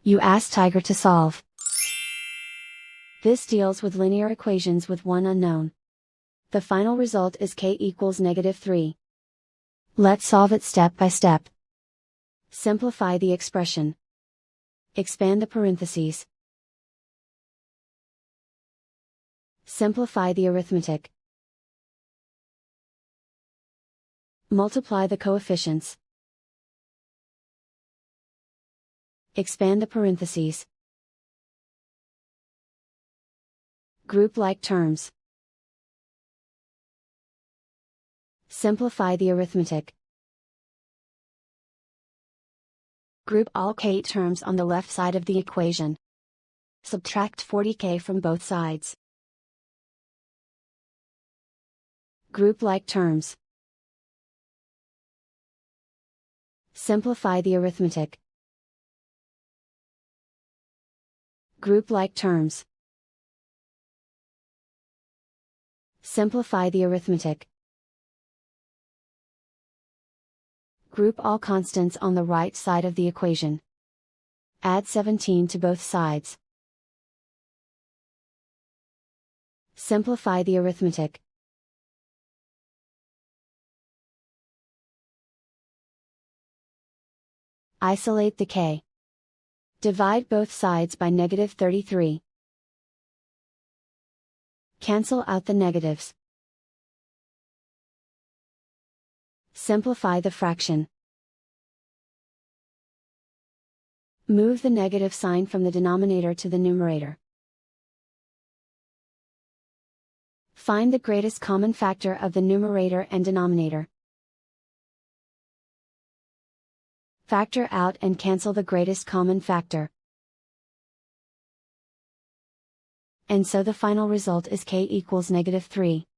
You ask Tiger to solve. This deals with linear equations with one unknown. The final result is k equals -3. Let's solve it step by step. Simplify the expression. Expand the parentheses. Simplify the arithmetic. Multiply the coefficients. Expand the parentheses. Group like terms. Simplify the arithmetic. Group all k terms on the left side of the equation. Subtract 40k from both sides. Group like terms. Simplify the arithmetic. Group like terms. Simplify the arithmetic. Group all constants on the right side of the equation. Add 17 to both sides. Simplify the arithmetic. Isolate the k. Divide both sides by -33. Cancel out the negatives. Simplify the fraction. Move the negative sign from the denominator to the numerator. Find the greatest common factor of the numerator and denominator. Factor out and cancel the greatest common factor. And so the final result is k equals -3.